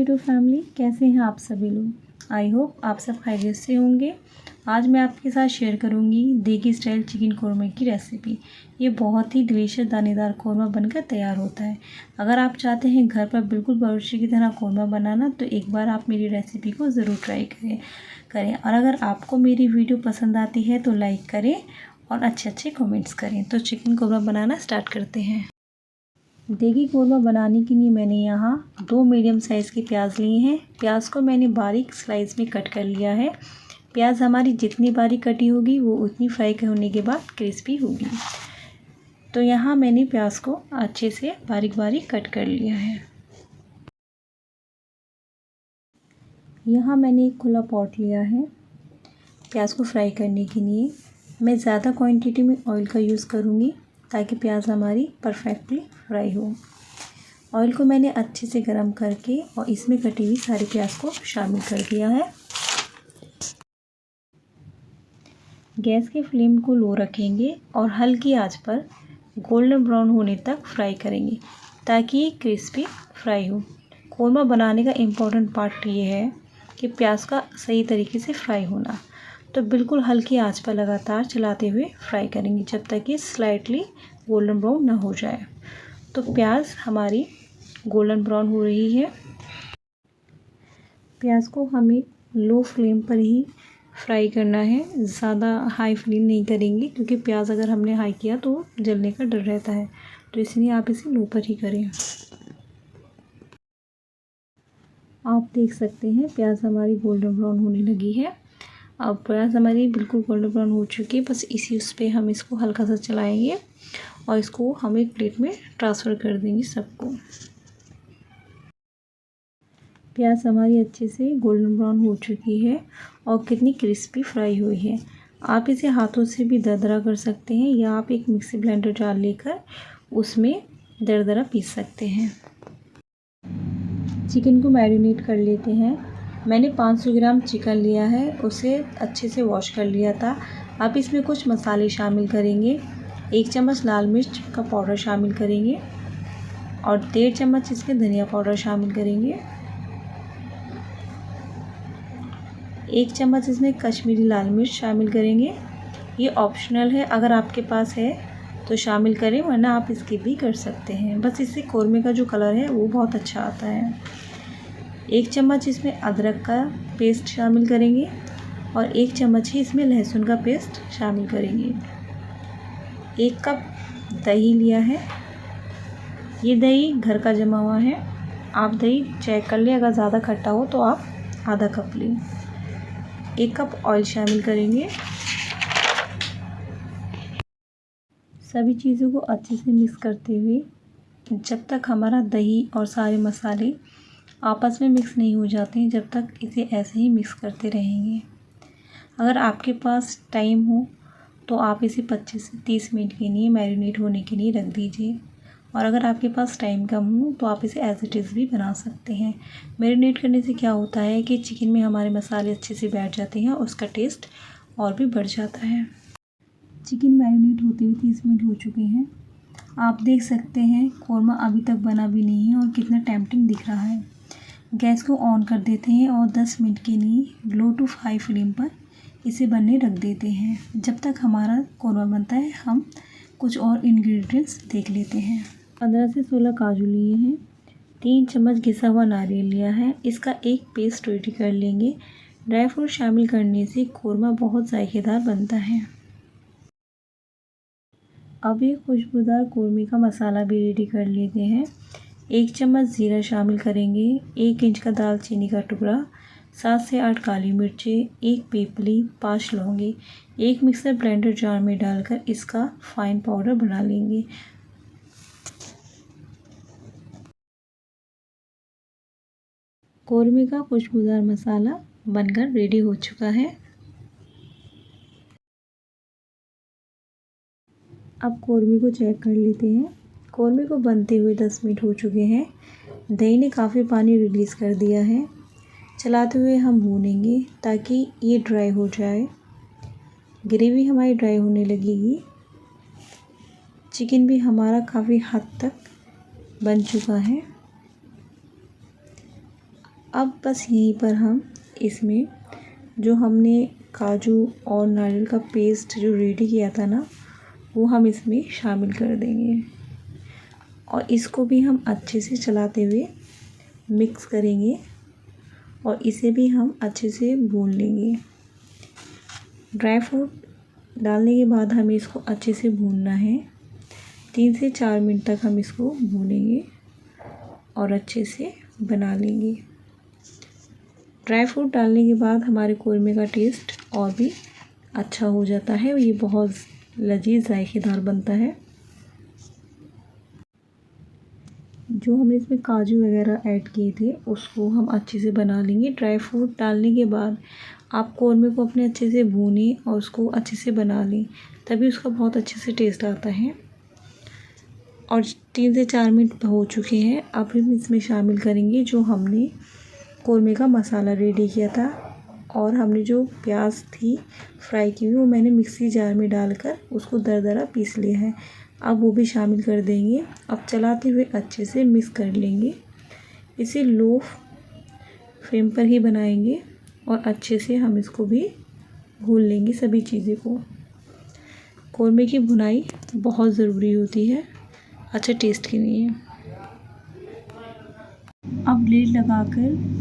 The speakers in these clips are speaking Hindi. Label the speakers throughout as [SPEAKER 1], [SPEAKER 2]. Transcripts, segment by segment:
[SPEAKER 1] यूट्यूब फैमिली, कैसे हैं आप सभी लोग। आई होप आप सब खैरियत से होंगे। आज मैं आपके साथ शेयर करूंगी देगी स्टाइल चिकन कौरमा की रेसिपी। ये बहुत ही डिलीशियस दानेदार कौरमा बनकर तैयार होता है। अगर आप चाहते हैं घर पर बिल्कुल बावर्ची की तरह कौरमा बनाना तो एक बार आप मेरी रेसिपी को ज़रूर ट्राई करें। और अगर आपको मेरी वीडियो पसंद आती है तो लाइक करें और अच्छे कमेंट्स करें। तो चिकन कौरमा बनाना स्टार्ट करते हैं। देगी कौरमा बनाने के लिए मैंने यहाँ 2 मीडियम साइज़ के प्याज लिए हैं। प्याज को मैंने बारीक स्लाइस में कट कर लिया है। प्याज हमारी जितनी बारीक कटी होगी वो उतनी फ्राई होने के बाद क्रिस्पी होगी। तो यहाँ मैंने प्याज को अच्छे से बारीक कट कर लिया है। यहाँ मैंने एक खुला पॉट लिया है प्याज को फ्राई करने के लिए। मैं ज़्यादा क्वांटिटी में ऑयल का यूज़ करूँगी ताकि प्याज हमारी परफेक्टली फ्राई हो। ऑयल को मैंने अच्छे से गर्म करके और इसमें कटी हुई सारी प्याज को शामिल कर दिया है। गैस के फ्लेम को लो रखेंगे और हल्की आंच पर गोल्डन ब्राउन होने तक फ्राई करेंगे ताकि ये क्रिस्पी फ्राई हो। कौरमा बनाने का इम्पोर्टेंट पार्ट ये है कि प्याज का सही तरीके से फ्राई होना। तो बिल्कुल हल्की आंच पर लगातार चलाते हुए फ्राई करेंगे जब तक कि स्लाइटली गोल्डन ब्राउन ना हो जाए। तो प्याज हमारी गोल्डन ब्राउन हो रही है। प्याज को हमें लो फ्लेम पर ही फ्राई करना है, ज़्यादा हाई फ्लेम नहीं करेंगे क्योंकि प्याज अगर हमने हाई किया तो जलने का डर रहता है। तो इसलिए आप इसे लो पर ही करें। आप देख सकते हैं प्याज हमारी गोल्डन ब्राउन होने लगी है। अब प्याज हमारी बिल्कुल गोल्डन ब्राउन हो चुकी है। बस उस पर हम इसको हल्का सा चलाएंगे और इसको हम एक प्लेट में ट्रांसफ़र कर देंगे सबको। प्याज हमारी अच्छे से गोल्डन ब्राउन हो चुकी है और कितनी क्रिस्पी फ्राई हुई है। आप इसे हाथों से भी दरदरा कर सकते हैं या आप एक मिक्सी ब्लेंडर जार लेकर उसमें दरदरा पीस सकते हैं। चिकन को मैरिनेट कर लेते हैं। मैंने 500 ग्राम चिकन लिया है, उसे अच्छे से वॉश कर लिया था। अब इसमें कुछ मसाले शामिल करेंगे। 1 चम्मच लाल मिर्च का पाउडर शामिल करेंगे और 1.5 चम्मच इसमें धनिया पाउडर शामिल करेंगे। 1 चम्मच इसमें कश्मीरी लाल मिर्च शामिल करेंगे। ये ऑप्शनल है, अगर आपके पास है तो शामिल करें वरना आप स्किप भी कर सकते हैं। बस इससे कौरमे का जो कलर है वो बहुत अच्छा आता है। 1 चम्मच इसमें अदरक का पेस्ट शामिल करेंगे और 1 चम्मच ही इसमें लहसुन का पेस्ट शामिल करेंगे। 1 कप दही लिया है। ये दही घर का जमा हुआ है। आप दही चेक कर लें, अगर ज़्यादा खट्टा हो तो आप आधा कप लें। 1 कप ऑयल शामिल करेंगे। सभी चीज़ों को अच्छे से मिक्स करते हुए जब तक हमारा दही और सारे मसाले आपस में मिक्स नहीं हो जाते हैं, जब तक इसे ऐसे ही मिक्स करते रहेंगे। अगर आपके पास टाइम हो तो आप इसे 25 से 30 मिनट के लिए मैरिनेट होने के लिए रख दीजिए। और अगर आपके पास टाइम कम हो तो आप इसे एज इट इज़ भी बना सकते हैं। मैरिनेट करने से क्या होता है कि चिकन में हमारे मसाले अच्छे से बैठ जाते हैं और उसका टेस्ट और भी बढ़ जाता है। चिकन मैरिनेट होते हुए 30 मिनट हो चुके हैं। आप देख सकते हैं कौरमा अभी तक बना भी नहीं है और कितना टेम्पटिंग दिख रहा है। गैस को ऑन कर देते हैं और 10 मिनट के लिए लो टू हाई फ्लेम पर इसे बनने रख देते हैं। जब तक हमारा कौरमा बनता है हम कुछ और इंग्रेडिएंट्स देख लेते हैं। 15 से 16 काजू लिए हैं। 3 चम्मच घिसा हुआ नारियल लिया है, इसका एक पेस्ट रेडी कर लेंगे। ड्राई फ्रूट शामिल करने से कौरमा बहुत जायकेदार बनता है। अब एक खुशबूदार कौरमे का मसाला भी रेडी कर लेते हैं। 1 चम्मच ज़ीरा शामिल करेंगे, 1 इंच का दालचीनी का टुकड़ा, 7 से 8 काली मिर्चें, 1 पीपली, 5 लौंगे, एक मिक्सर ब्लेंडर जार में डालकर इसका फाइन पाउडर बना लेंगे। कौरमे का खुशबूदार मसाला बनकर रेडी हो चुका है। अब कौरमे को चेक कर लेते हैं। कौरमे को बनते हुए 10 मिनट हो चुके हैं। दही ने काफ़ी पानी रिलीज़ कर दिया है। चलाते हुए हम भूनेंगे ताकि ये ड्राई हो जाए। ग्रेवी हमारी ड्राई होने लगेगी। चिकन भी हमारा काफ़ी हद तक बन चुका है। अब बस यहीं पर हम इसमें जो हमने काजू और नारियल का पेस्ट जो रेडी किया था ना, वो हम इसमें शामिल कर देंगे और इसको भी हम अच्छे से चलाते हुए मिक्स करेंगे और इसे भी हम अच्छे से भून लेंगे। ड्राई फ्रूट डालने के बाद हमें इसको अच्छे से भूनना है। 3 से 4 मिनट तक हम इसको भूनेंगे और अच्छे से बना लेंगे। ड्राई फ्रूट डालने के बाद हमारे कोरमे का टेस्ट और भी अच्छा हो जाता है और ये बहुत लजीज जायकेदार बनता है। जो हमने इसमें काजू वगैरह ऐड किए थे उसको हम अच्छे से बना लेंगे। ड्राई फ्रूट डालने के बाद आप कोरमे को अपने अच्छे से भूनें और उसको अच्छे से बना लें, तभी उसका बहुत अच्छे से टेस्ट आता है। और 3 से 4 मिनट हो चुके हैं। अब हम इसमें शामिल करेंगे जो हमने कोरमे का मसाला रेडी किया था और हमने जो प्याज थी फ्राई की हुई वो मैंने मिक्सी जार में डालकर उसको दरदरा पीस लिया है। अब वो भी शामिल कर देंगे। अब चलाते हुए अच्छे से मिक्स कर लेंगे। इसे लो फ्लेम पर ही बनाएंगे और अच्छे से हम इसको भी भून लेंगे सभी चीज़ें को। कोरमे की भुनाई बहुत ज़रूरी होती है अच्छे टेस्ट के लिए। अब लीड लगाकर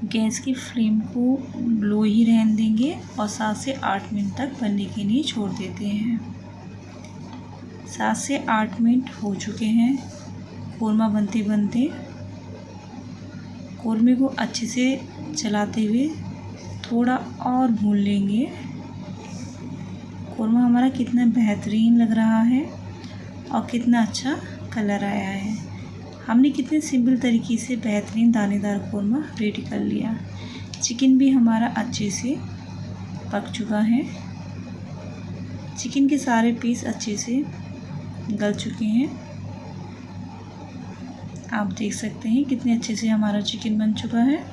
[SPEAKER 1] गैस की फ्लेम को लो ही रहने देंगे और 7 से 8 मिनट तक बनने के लिए छोड़ देते हैं। 7 से 8 मिनट हो चुके हैं कोरमा बनते बनते। कोरमे को अच्छे से चलाते हुए थोड़ा और भून लेंगे। कोरमा हमारा कितना बेहतरीन लग रहा है और कितना अच्छा कलर आया है। हमने कितने सिंपल तरीके से बेहतरीन दानेदार कोरमा रेडी कर लिया। चिकन भी हमारा अच्छे से पक चुका है। चिकन के सारे पीस अच्छे से गल चुके हैं। आप देख सकते हैं कितने अच्छे से हमारा चिकन बन चुका है।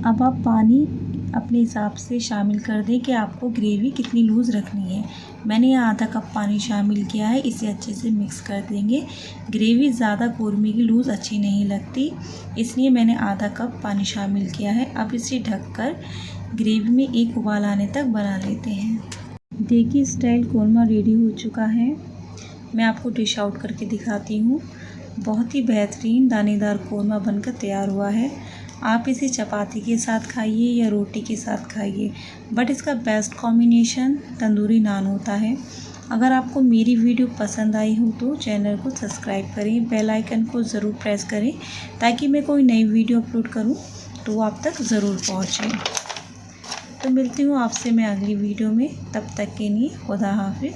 [SPEAKER 1] अब आप पानी अपने हिसाब से शामिल कर दें कि आपको ग्रेवी कितनी लूज़ रखनी है। मैंने यहाँ आधा कप पानी शामिल किया है। इसे अच्छे से मिक्स कर देंगे। ग्रेवी ज़्यादा कोरमे की लूज़ अच्छी नहीं लगती, इसलिए मैंने आधा कप पानी शामिल किया है। अब इसे ढककर ग्रेवी में एक उबाल आने तक बना लेते हैं। देखिए स्टाइल कोरमा रेडी हो चुका है। मैं आपको डिश आउट करके दिखाती हूँ। बहुत ही बेहतरीन दानेदार कोरमा बनकर तैयार हुआ है। आप इसे चपाती के साथ खाइए या रोटी के साथ खाइए, बट इसका बेस्ट कॉम्बिनेशन तंदूरी नान होता है। अगर आपको मेरी वीडियो पसंद आई हो तो चैनल को सब्सक्राइब करें, बेल आइकन को ज़रूर प्रेस करें ताकि मैं कोई नई वीडियो अपलोड करूं तो वो आप तक ज़रूर पहुंचे। तो मिलती हूँ आपसे मैं अगली वीडियो में। तब तक के लिए खुदा हाफिज़।